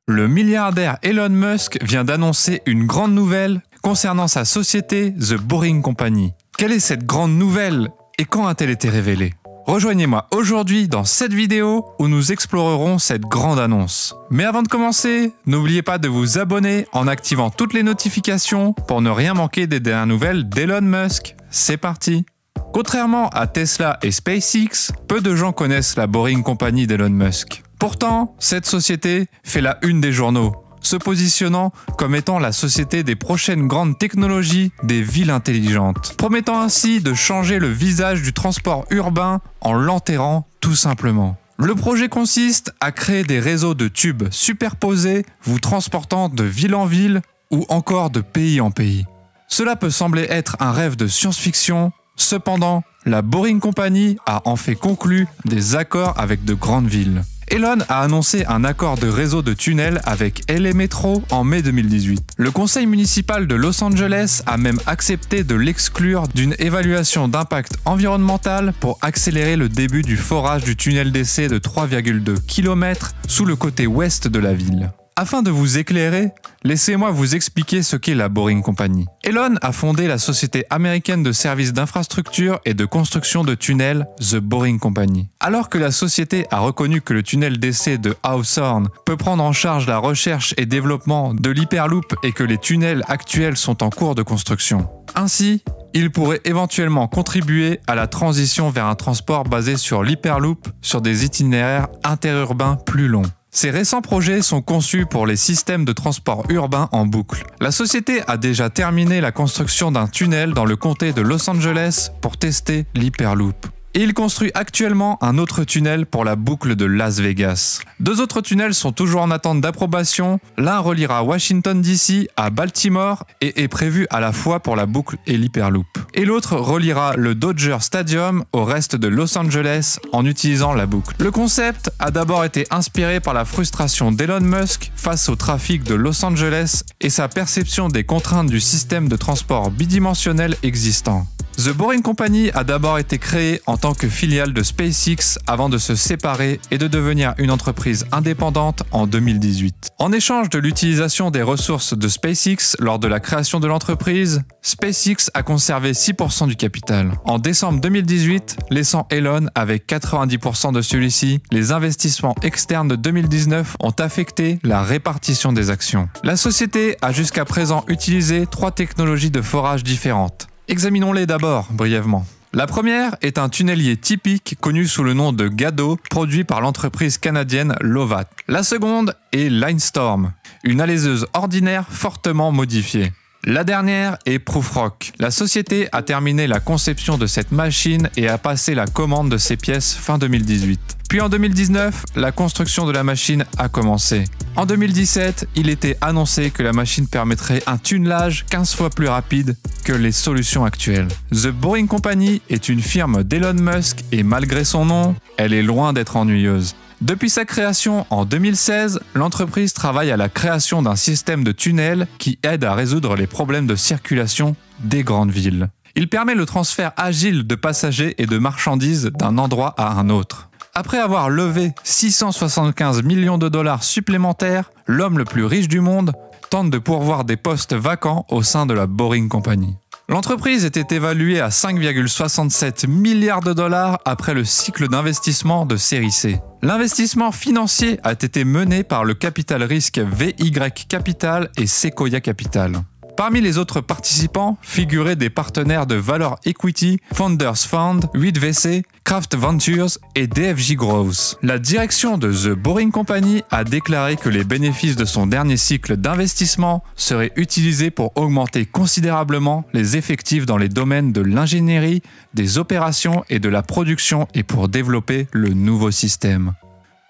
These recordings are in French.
Le milliardaire Elon Musk vient d'annoncer une grande nouvelle concernant sa société The Boring Company. Quelle est cette grande nouvelle et quand a-t-elle été révélée? Rejoignez-moi aujourd'hui dans cette vidéo où nous explorerons cette grande annonce. Mais avant de commencer, n'oubliez pas de vous abonner en activant toutes les notifications pour ne rien manquer des dernières nouvelles d'Elon Musk. C'est parti! Contrairement à Tesla et SpaceX, peu de gens connaissent la Boring Company d'Elon Musk. Pourtant, cette société fait la une des journaux, se positionnant comme étant la société des prochaines grandes technologies des villes intelligentes, promettant ainsi de changer le visage du transport urbain en l'enterrant tout simplement. Le projet consiste à créer des réseaux de tubes superposés vous transportant de ville en ville ou encore de pays en pays. Cela peut sembler être un rêve de science-fiction, cependant, la Boring Company a en fait conclu des accords avec de grandes villes. Elon a annoncé un accord de réseau de tunnels avec LA Metro en mai 2018. Le conseil municipal de Los Angeles a même accepté de l'exclure d'une évaluation d'impact environnemental pour accélérer le début du forage du tunnel d'essai de 3,2 km sous le côté ouest de la ville. Afin de vous éclairer, laissez-moi vous expliquer ce qu'est la Boring Company. Elon a fondé la société américaine de services d'infrastructure et de construction de tunnels The Boring Company. Alors que la société a reconnu que le tunnel d'essai de Hawthorne peut prendre en charge la recherche et développement de l'Hyperloop et que les tunnels actuels sont en cours de construction. Ainsi, il pourrait éventuellement contribuer à la transition vers un transport basé sur l'Hyperloop sur des itinéraires interurbains plus longs. Ces récents projets sont conçus pour les systèmes de transport urbain en boucle. La société a déjà terminé la construction d'un tunnel dans le comté de Los Angeles pour tester l'Hyperloop. Et il construit actuellement un autre tunnel pour la boucle de Las Vegas. Deux autres tunnels sont toujours en attente d'approbation. L'un reliera Washington DC à Baltimore et est prévu à la fois pour la boucle et l'Hyperloop. Et l'autre reliera le Dodger Stadium au reste de Los Angeles en utilisant la boucle. Le concept a d'abord été inspiré par la frustration d'Elon Musk face au trafic de Los Angeles et sa perception des contraintes du système de transport bidimensionnel existant. The Boring Company a d'abord été créée en tant que filiale de SpaceX avant de se séparer et de devenir une entreprise indépendante en 2018. En échange de l'utilisation des ressources de SpaceX lors de la création de l'entreprise, SpaceX a conservé 6% du capital. En décembre 2018, laissant Elon avec 90% de celui-ci, les investissements externes de 2019 ont affecté la répartition des actions. La société a jusqu'à présent utilisé 3 technologies de forage différentes. Examinons-les d'abord, brièvement. La première est un tunnelier typique connu sous le nom de Gado, produit par l'entreprise canadienne Lovat. La seconde est Linestorm, une alaiseuse ordinaire fortement modifiée. La dernière est Prufrock. La société a terminé la conception de cette machine et a passé la commande de ses pièces fin 2018. Puis en 2019, la construction de la machine a commencé. En 2017, il était annoncé que la machine permettrait un tunnelage 15 fois plus rapide que les solutions actuelles. The Boring Company est une firme d'Elon Musk et malgré son nom, elle est loin d'être ennuyeuse. Depuis sa création en 2016, l'entreprise travaille à la création d'un système de tunnels qui aide à résoudre les problèmes de circulation des grandes villes. Il permet le transfert agile de passagers et de marchandises d'un endroit à un autre. Après avoir levé 675 millions de dollars supplémentaires, l'homme le plus riche du monde tente de pourvoir des postes vacants au sein de la Boring Company. L'entreprise était évaluée à 5,67 milliards de dollars après le cycle d'investissement de série C. L'investissement financier a été mené par le capital risque VY Capital et Sequoia Capital. Parmi les autres participants figuraient des partenaires de Valor Equity, Founders Fund, 8VC, Craft Ventures et DFJ Growth. La direction de The Boring Company a déclaré que les bénéfices de son dernier cycle d'investissement seraient utilisés pour augmenter considérablement les effectifs dans les domaines de l'ingénierie, des opérations et de la production et pour développer le nouveau système.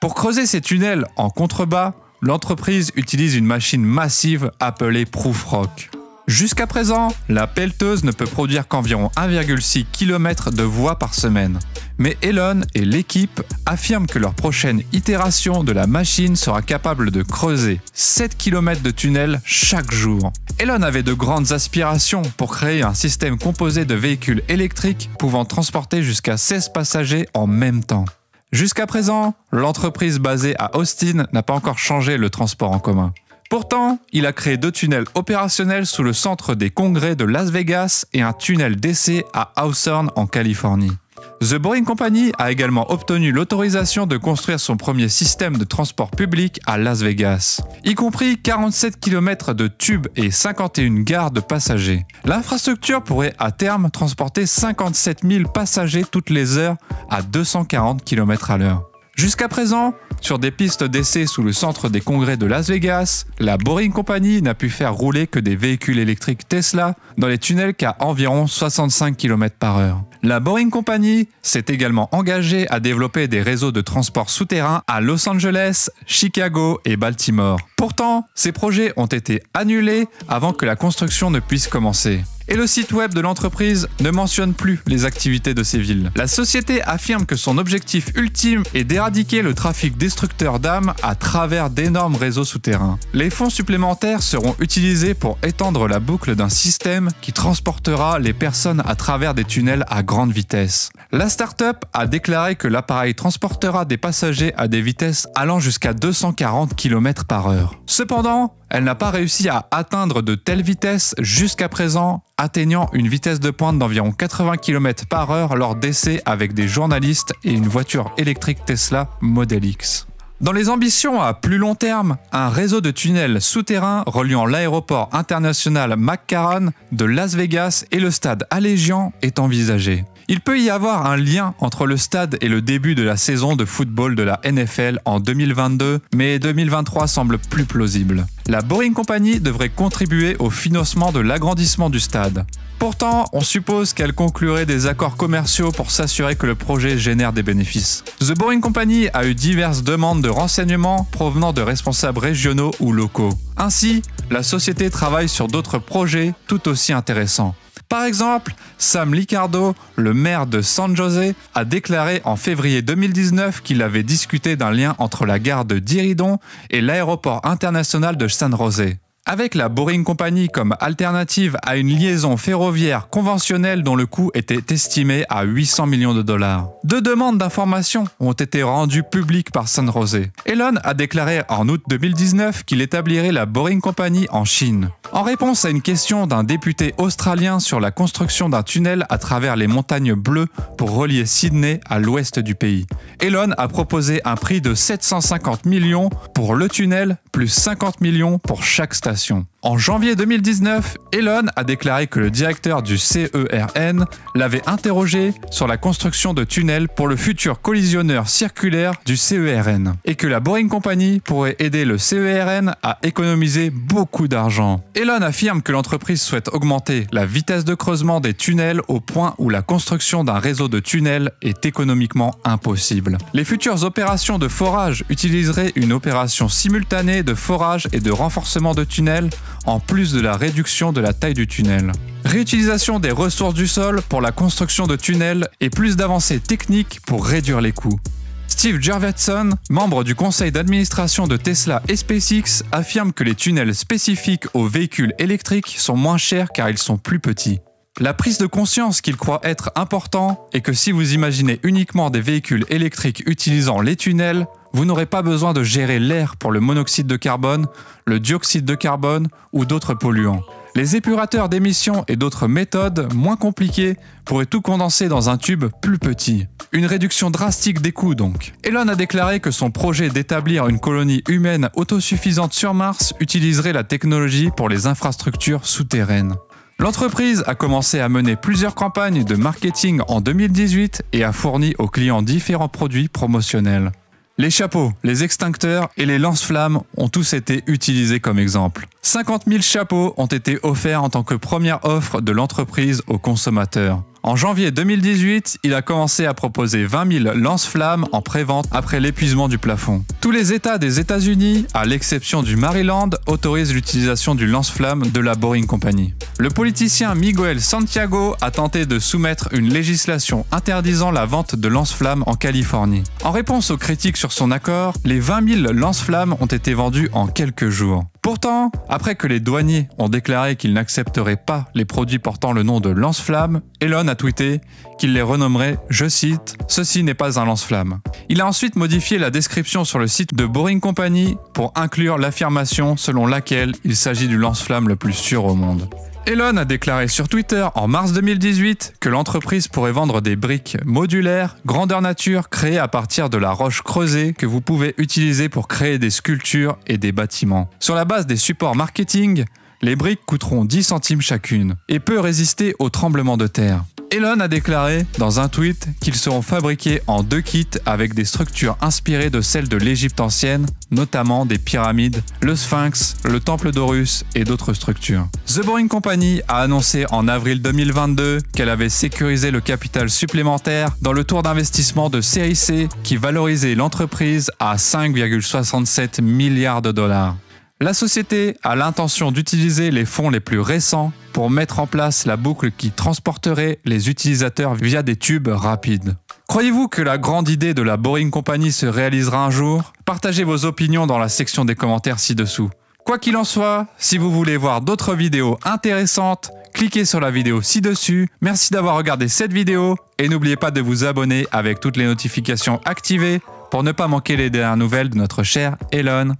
Pour creuser ces tunnels en contrebas, l'entreprise utilise une machine massive appelée Prufrock. Jusqu'à présent, la pelleteuse ne peut produire qu'environ 1,6 km de voies par semaine. Mais Elon et l'équipe affirment que leur prochaine itération de la machine sera capable de creuser 7 km de tunnels chaque jour. Elon avait de grandes aspirations pour créer un système composé de véhicules électriques pouvant transporter jusqu'à 16 passagers en même temps. Jusqu'à présent, l'entreprise basée à Austin n'a pas encore changé le transport en commun. Pourtant, il a créé 2 tunnels opérationnels sous le centre des congrès de Las Vegas et un tunnel d'essai à Hawthorne en Californie. The Boring Company a également obtenu l'autorisation de construire son premier système de transport public à Las Vegas, y compris 47 km de tubes et 51 gares de passagers. L'infrastructure pourrait à terme transporter 57 000 passagers toutes les heures à 240 km/h. Jusqu'à présent, sur des pistes d'essai sous le centre des congrès de Las Vegas, la Boring Company n'a pu faire rouler que des véhicules électriques Tesla dans les tunnels qu'à environ 65 km/h. La Boring Company s'est également engagée à développer des réseaux de transport souterrains à Los Angeles, Chicago et Baltimore. Pourtant, ces projets ont été annulés avant que la construction ne puisse commencer. Et le site web de l'entreprise ne mentionne plus les activités de ces villes. La société affirme que son objectif ultime est d'éradiquer le trafic destructeur d'âmes à travers d'énormes réseaux souterrains. Les fonds supplémentaires seront utilisés pour étendre la boucle d'un système qui transportera les personnes à travers des tunnels à grande vitesse. La start-up a déclaré que l'appareil transportera des passagers à des vitesses allant jusqu'à 240 km/h. Cependant, elle n'a pas réussi à atteindre de telles vitesses jusqu'à présent, atteignant une vitesse de pointe d'environ 80 km/h lors d'essais avec des journalistes et une voiture électrique Tesla Model X. Dans les ambitions à plus long terme, un réseau de tunnels souterrains reliant l'aéroport international McCarran de Las Vegas et le stade Allegiant est envisagé. Il peut y avoir un lien entre le stade et le début de la saison de football de la NFL en 2022, mais 2023 semble plus plausible. La Boring Company devrait contribuer au financement de l'agrandissement du stade. Pourtant, on suppose qu'elle conclurait des accords commerciaux pour s'assurer que le projet génère des bénéfices. The Boring Company a eu diverses demandes de renseignements provenant de responsables régionaux ou locaux. Ainsi, la société travaille sur d'autres projets tout aussi intéressants. Par exemple, Sam Liccardo, le maire de San José, a déclaré en février 2019 qu'il avait discuté d'un lien entre la gare de Diridon et l'aéroport international de San José. Avec la Boring Company comme alternative à une liaison ferroviaire conventionnelle dont le coût était estimé à 800 millions de dollars. 2 demandes d'information ont été rendues publiques par San José. Elon a déclaré en août 2019 qu'il établirait la Boring Company en Chine. En réponse à une question d'un député australien sur la construction d'un tunnel à travers les montagnes bleues pour relier Sydney à l'ouest du pays, Elon a proposé un prix de 750 millions pour le tunnel plus 50 millions pour chaque station. En janvier 2019, Elon a déclaré que le directeur du CERN l'avait interrogé sur la construction de tunnels pour le futur collisionneur circulaire du CERN et que la Boring Company pourrait aider le CERN à économiser beaucoup d'argent. Elon affirme que l'entreprise souhaite augmenter la vitesse de creusement des tunnels au point où la construction d'un réseau de tunnels est économiquement impossible. Les futures opérations de forage utiliseraient une opération simultanée de forage et de renforcement de tunnels en plus de la réduction de la taille du tunnel. Réutilisation des ressources du sol pour la construction de tunnels et plus d'avancées techniques pour réduire les coûts. Steve Jurvetson, membre du conseil d'administration de Tesla et SpaceX, affirme que les tunnels spécifiques aux véhicules électriques sont moins chers car ils sont plus petits. La prise de conscience qu'il croit être important est que si vous imaginez uniquement des véhicules électriques utilisant les tunnels, vous n'aurez pas besoin de gérer l'air pour le monoxyde de carbone, le dioxyde de carbone ou d'autres polluants. Les épurateurs d'émissions et d'autres méthodes moins compliquées pourraient tout condenser dans un tube plus petit. Une réduction drastique des coûts donc. Elon a déclaré que son projet d'établir une colonie humaine autosuffisante sur Mars utiliserait la technologie pour les infrastructures souterraines. L'entreprise a commencé à mener plusieurs campagnes de marketing en 2018 et a fourni aux clients différents produits promotionnels. Les chapeaux, les extincteurs et les lance-flammes ont tous été utilisés comme exemple. 50 000 chapeaux ont été offerts en tant que première offre de l'entreprise aux consommateurs. En janvier 2018, il a commencé à proposer 20 000 lance-flammes en pré-vente après l'épuisement du plafond. Tous les États des États-Unis, à l'exception du Maryland, autorisent l'utilisation du lance-flamme de la Boring Company. Le politicien Miguel Santiago a tenté de soumettre une législation interdisant la vente de lance-flammes en Californie. En réponse aux critiques sur son accord, les 20 000 lance-flammes ont été vendus en quelques jours. Pourtant, après que les douaniers ont déclaré qu'ils n'accepteraient pas les produits portant le nom de lance-flamme, Elon a tweeté qu'il les renommerait, je cite, « Ceci n'est pas un lance-flamme ». Il a ensuite modifié la description sur le site de Boring Company pour inclure l'affirmation selon laquelle il s'agit du lance-flamme le plus sûr au monde. Elon a déclaré sur Twitter en mars 2018 que l'entreprise pourrait vendre des briques modulaires, grandeur nature, créées à partir de la roche creusée que vous pouvez utiliser pour créer des sculptures et des bâtiments. Sur la base des supports marketing, les briques coûteront 10 centimes chacune et peuvent résister aux tremblements de terre. Elon a déclaré dans un tweet qu'ils seront fabriqués en 2 kits avec des structures inspirées de celles de l'Égypte ancienne, notamment des pyramides, le Sphinx, le temple d'Horus et d'autres structures. The Boring Company a annoncé en avril 2022 qu'elle avait sécurisé le capital supplémentaire dans le tour d'investissement de série C qui valorisait l'entreprise à 5,67 milliards de dollars. La société a l'intention d'utiliser les fonds les plus récents pour mettre en place la boucle qui transporterait les utilisateurs via des tubes rapides. Croyez-vous que la grande idée de la Boring Company se réalisera un jour? Partagez vos opinions dans la section des commentaires ci-dessous. Quoi qu'il en soit, si vous voulez voir d'autres vidéos intéressantes, cliquez sur la vidéo ci-dessus. Merci d'avoir regardé cette vidéo et n'oubliez pas de vous abonner avec toutes les notifications activées pour ne pas manquer les dernières nouvelles de notre cher Elon.